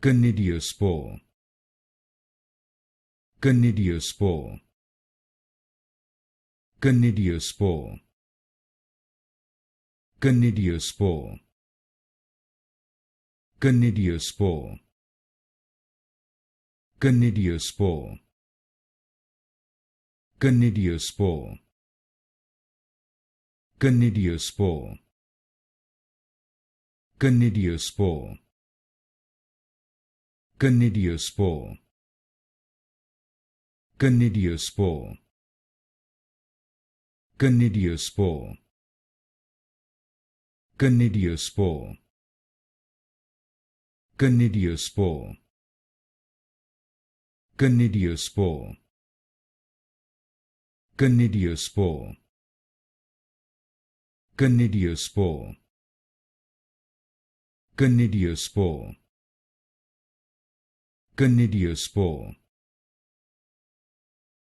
Conidiospore, Conidiospore, Conidiospore, Conidiospore, Conidiospore, Conidiospore, Conidiospore, Conidiospore, Conidiospore, Conidiospore, Conidiospore, Conidiospore, Conidiospore, Conidiospore, Conidiospore, Conidiospore, Conidiospore, Conidiospore, Conidiospore,